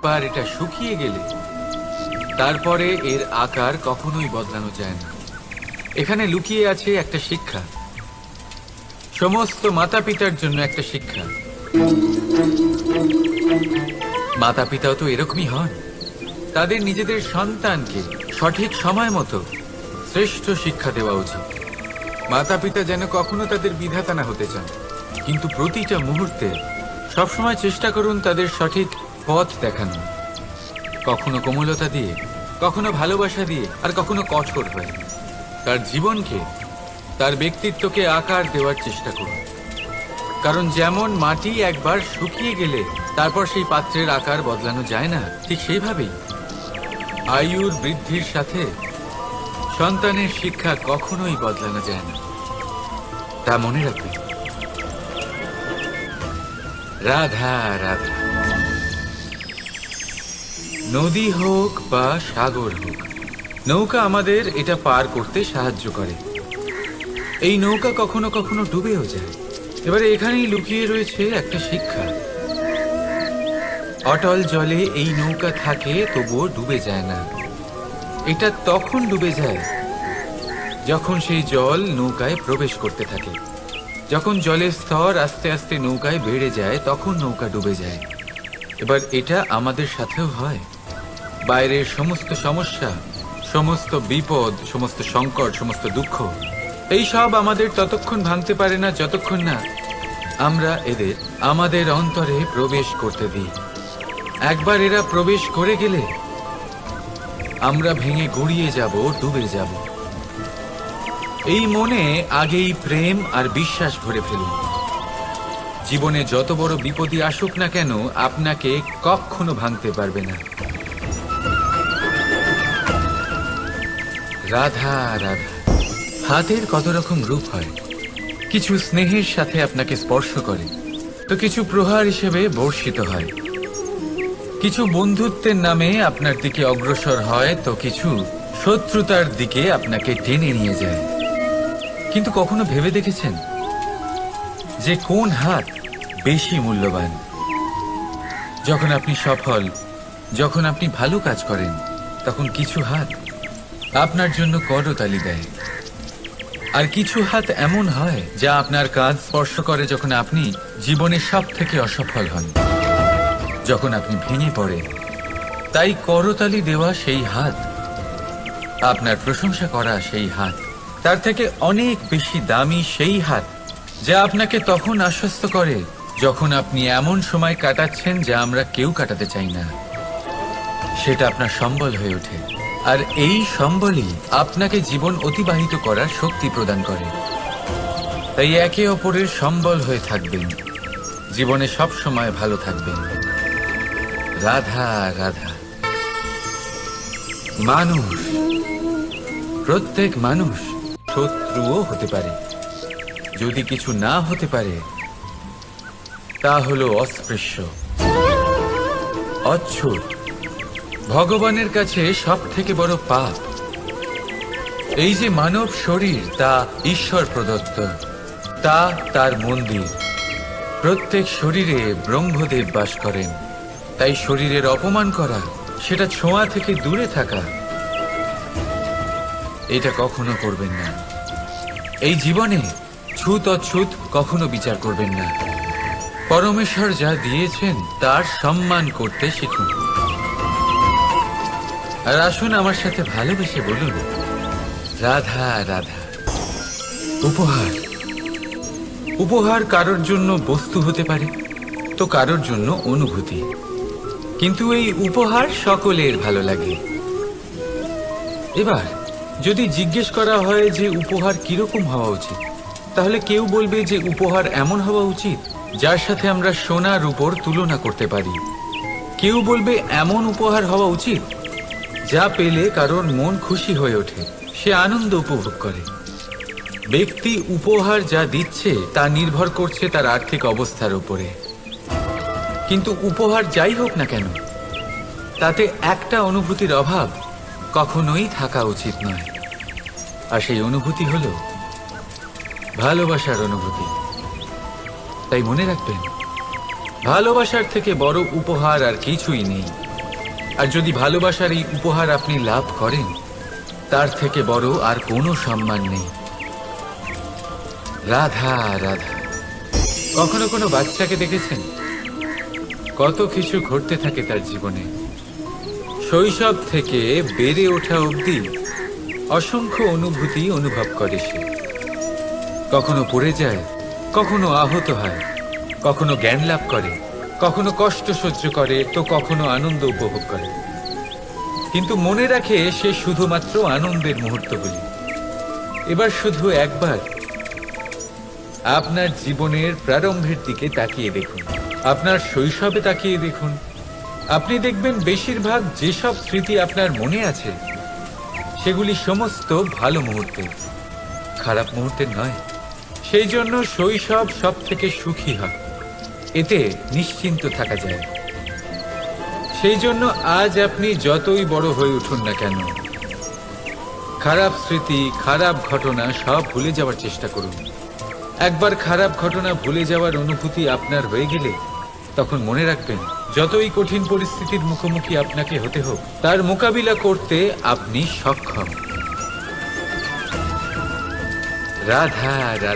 একবার এটা শুকিয়ে গেলে তারপরে এর আকার কখনোই বদলানো যায় না। এখানে লুকিয়ে আছে একটা শিক্ষা, সমস্ত মাতা পিতার জন্য একটা শিক্ষা। মাতা পিতাও তো এরকমই হন, তাদের নিজেদের সন্তানকে সঠিক সময় মতো শ্রেষ্ঠ শিক্ষা দেওয়া উচিত। মাতা পিতা যেন কখনো তাদের বিধাতা না হতে চান, কিন্তু প্রতিটা মুহূর্তে সবসময় চেষ্টা করুন তাদের সঠিক পথ দেখানো, কখনো কোমলতা দিয়ে, কখনো ভালোবাসা দিয়ে, আর কখনো কঠোর হয়ে। তার জীবনকে, তার ব্যক্তিত্বকে আকার দেওয়ার চেষ্টা করুন, কারণ যেমন মাটি একবার শুকিয়ে গেলে তারপর সেই পাত্রের আকার বদলানো যায় না, ঠিক সেইভাবেই আয়ুর বৃদ্ধির সাথে সন্তানের শিক্ষা কখনোই বদলানো যায় না। তা মনে রাখবেন। রাধা রাধা। নদী হোক বা সাগর হোক, নৌকা আমাদের এটা পার করতে সাহায্য করে। এই নৌকা কখনো কখনো ডুবেও যায়। এবারে এখানেই লুকিয়ে রয়েছে একটা শিক্ষা। অটল জলে এই নৌকা থাকে, তবুও ডুবে যায় না। এটা তখন ডুবে যায় যখন সেই জল নৌকায় প্রবেশ করতে থাকে। যখন জলের স্তর আস্তে আস্তে নৌকায় বেড়ে যায়, তখন নৌকা ডুবে যায়। এবার এটা আমাদের সাথেও হয়। বাইরের সমস্ত সমস্যা, সমস্ত বিপদ, সমস্ত সংকট, সমস্ত দুঃখ, এই সব আমাদের ততক্ষণ ভাঙতে পারে না যতক্ষণ না আমরা এদের আমাদের অন্তরে প্রবেশ করতে দিই। একবার এরা প্রবেশ করে গেলে আমরা ভেঙে গুড়িয়ে যাব, ডুবে যাব। এই মনে আগেই প্রেম আর বিশ্বাস ভরে ফেলুন। জীবনে যত বড় বিপদই আসুক না কেন, আপনাকে কখনো ভাঙতে পারবে না। রাধা রাধা। হাতের কত রকম রূপ হয়। কিছু স্নেহের সাথে আপনাকে স্পর্শ করে, তো কিছু প্রহার হিসেবে বর্ষিত হয়। কিছু বন্ধুত্বের নামে আপনার দিকে অগ্রসর হয়, তো কিছু শত্রুতার দিকে আপনাকে টেনে নিয়ে যায়। কিন্তু কখনো ভেবে দেখেছেন যে কোন হাত বেশি মূল্যবান? যখন আপনি সফল, যখন আপনি ভালো কাজ করেন, তখন কিছু হাত আপনার জন্য করতালি দেয়। আর কিছু হাত এমন হয় যা আপনার কাঁধ স্পর্শ করে যখন আপনি জীবনে সব থেকে অসফল হন, যখন আপনি ভেঙে পড়েন। তাই করতালি দেওয়া সেই হাত, আপনার প্রশংসা করা সেই হাত, তার থেকে অনেক বেশি দামি সেই হাত যা আপনাকে তখন আশ্বস্ত করে যখন আপনি এমন সময় কাটাচ্ছেন যা আমরা কেউ কাটাতে চাই না। সেটা আপনার সম্বল হয়ে ওঠে, আর এই সম্বলই আপনাকে জীবন অতিবাহিত করার শক্তি প্রদান করে। তাই একে অপরের সম্বল হয়ে থাকবেন, জীবনে সব সময় ভালো থাকবেন। রাধা রাধা। মানুষ, প্রত্যেক মানুষ শত্রুও হতে পারে। যদি কিছু না হতে পারে, তা হলো অস্পৃশ্য, অচ্ছুত। ভগবানের কাছে সব থেকে বড় পাপ। এই যে মানব শরীর, তা ঈশ্বর প্রদত্ত, তা তার মন্দির। প্রত্যেক শরীরে ব্রহ্মদেব বাস করেন। তাই শরীরের অপমান করা, সেটা ছোঁয়া থেকে দূরে থাকা, এটা কখনো করবেন না। এই জীবনে ছুত অছুত কখনো বিচার করবেন না। পরমেশ্বর যা দিয়েছেন তার সম্মান করতে শিখুন। আর আসুন আমার সাথে ভালোবেসে বলুন, রাধা রাধা। উপহার। উপহার কারোর জন্য বস্তু হতে পারে, তো কারোর জন্য অনুভূতি। কিন্তু এই উপহার সকলের ভালো লাগে। এবার যদি জিজ্ঞেস করা হয় যে উপহার কিরকম হওয়া উচিত, তাহলে কেউ বলবে যে উপহার এমন হওয়া উচিত যার সাথে আমরা সোনা রূপোর তুলনা করতে পারি। কেউ বলবে এমন উপহার হওয়া উচিত যা পেলে কারোর মন খুশি হয়ে ওঠে, সে আনন্দ উপভোগ করে। ব্যক্তি উপহার যা দিচ্ছে তা নির্ভর করছে তার আর্থিক অবস্থার উপরে। কিন্তু উপহার যাই হোক না কেন, তাতে একটা অনুভূতির অভাব কখনোই থাকা উচিত নয়। আর সেই অনুভূতি হলো ভালোবাসার অনুভূতি। তাই মনে রাখবেন, ভালোবাসার থেকে বড় উপহার আর কিছুই নেই। আর যদি ভালোবাসার এই উপহার আপনি লাভ করেন, তার থেকে বড় আর কোনো সম্মান নেই। রাধা রাধা। কখনো কোনো বাচ্চাকে দেখেছেন? কত কিছু ঘটতে থাকে তার জীবনে। শৈশব থেকে বেড়ে ওঠা অবধি অসংখ্য অনুভূতি অনুভব করে সে। কখনো পড়ে যায়, কখনো আহত হয়, কখনো জ্ঞান লাভ করে, কখনো কষ্ট সহ্য করে, তো কখনো আনন্দ উপভোগ করে। কিন্তু মনে রাখে সে শুধুমাত্র আনন্দের মুহূর্তগুলি। এবার শুধু একবার আপনার জীবনের প্রারম্ভের দিকে তাকিয়ে দেখুন, আপনার শৈশবে তাকিয়ে দেখুন। আপনি দেখবেন বেশিরভাগ যেসব স্মৃতি আপনার মনে আছে সেগুলি সমস্ত ভালো মুহূর্তে, খারাপ মুহূর্তের নয়। সেই জন্য শৈশব সব থেকে সুখী হয়, এতে নিশ্চিন্ত থাকা যায়। সেই জন্য আজ আপনি যতই বড় হয়ে উঠুন না কেন, খারাপ স্মৃতি, খারাপ ঘটনা সব ভুলে যাওয়ার চেষ্টা করুন। একবার খারাপ ঘটনা ভুলে যাওয়ার অনুভূতি আপনার হয়ে গেলে তখন মনে রাখবেন, যতই কঠিন পরিস্থিতির মুখোমুখি আপনাকে হতে হোক, তার মোকাবিলা করতে আপনি সক্ষম। রাধা রাধা।